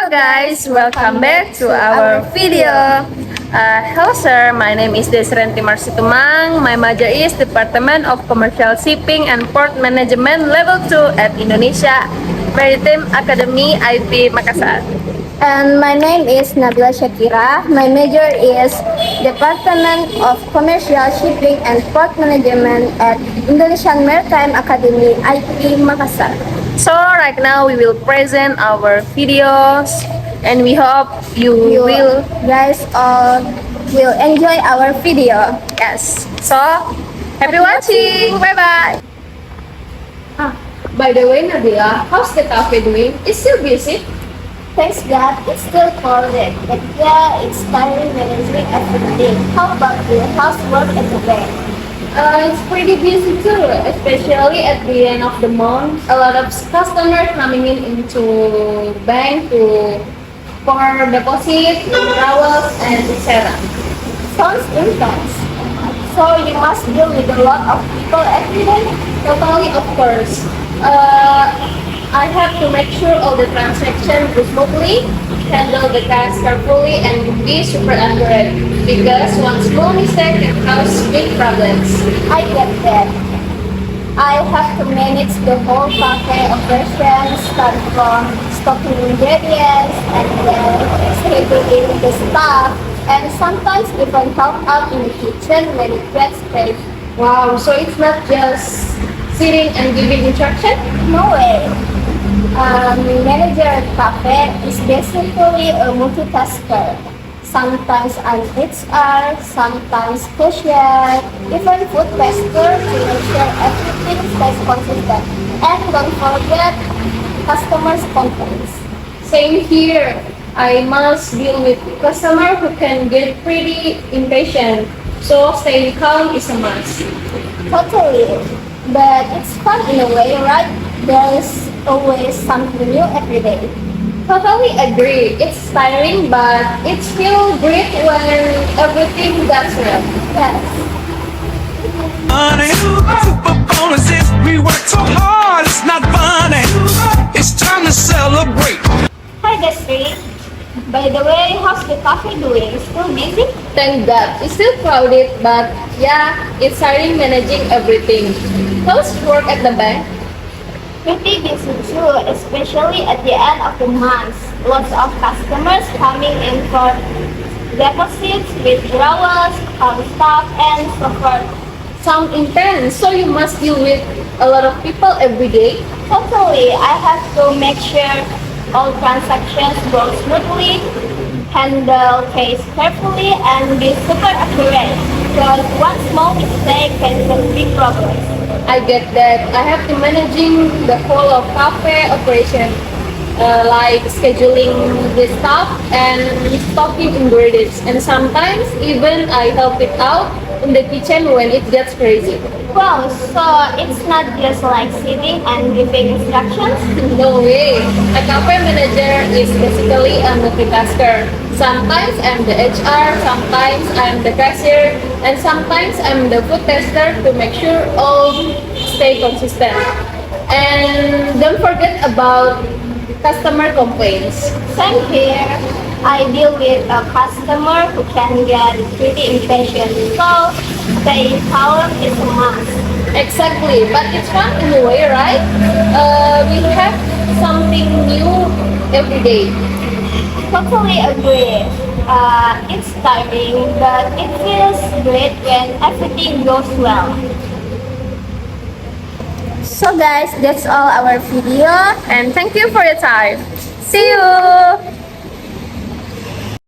Hello guys, welcome back to our video. Hello sir, my name is Desrenti Marsitumang. My major is Department of Commercial Shipping and Port Management Level 2 at Indonesia Maritime Academy IP Makassar. And my name is Nabila Shakira. My major is Department of Commercial Shipping and Port Management at Indonesian Maritime Academy IP Makassar. So right now we will present our videos and we hope you will guys all will enjoy our video. yes. So happy watching. Bye bye. By the way Nabila, how's the cafe doing? It's still busy? Thanks God, it's still crowded, but yeah, it's tiring managing everything. How about you? How's work at the bank? It's pretty busy too, especially at the end of the month. A lot of customers coming into bank for deposit, withdrawals, and etc. Sounds intense. So you must deal with a lot of people every day? Totally, of course. I have to make sure all the transactions go smoothly, handle the cash carefully, and be super accurate. Because one small mistake can cause big problems. I get that. I have to manage the whole cafe operation, start from stocking ingredients and then scheduling the staff, and sometimes even help out in the kitchen when it gets crazy. Wow, so it's not just sitting and giving instruction? No way. Manager at cafe is basically a multitasker. Sometimes I'm HR, sometimes cashier, even food tester to make sure everything stays consistent. And don't forget customers' complaints. Same here. I must deal with customer who can get pretty impatient. So staying calm is a must. Totally. But it's fun in a way, right? There's always something new every day. Totally agree. It's tiring, but it's still great when everything goes well. Yes. Money, super bonuses. We work so hard, it's not funny. It's time to celebrate. Hi, Desri. By the way, how's the cafe doing? Still busy? Thank God. It's still crowded, but yeah, it's tiring managing everything. How's work at the bank? Pretty busy too, especially at the end of the month. Lots of customers coming in for deposits, withdrawals, stuff, and so forth. Sound intense. So you must deal with a lot of people every day. Totally, I have to make sure all transactions go smoothly, handle case carefully, and be super accurate. Because one small mistake can cause big problems. I get that. I have to managing the whole of cafe operation, like scheduling the staff and stocking ingredients. And sometimes even I help it out in the kitchen when it gets crazy. Wow, so it's not just like sitting and giving instructions? No way. A cafe manager is basically a multitasker. Sometimes I'm the HR, sometimes I'm the cashier, and sometimes I'm the food tester to make sure all stay consistent. And don't forget about customer complaints. Same here. I deal with a customer who can get pretty impatient, so staying calm is a must. Exactly, but it's fun in a way, right? We have something new every day. Totally agree. It's tiring, but it feels great when everything goes well. So guys, that's all our video. And thank you for your time. See you!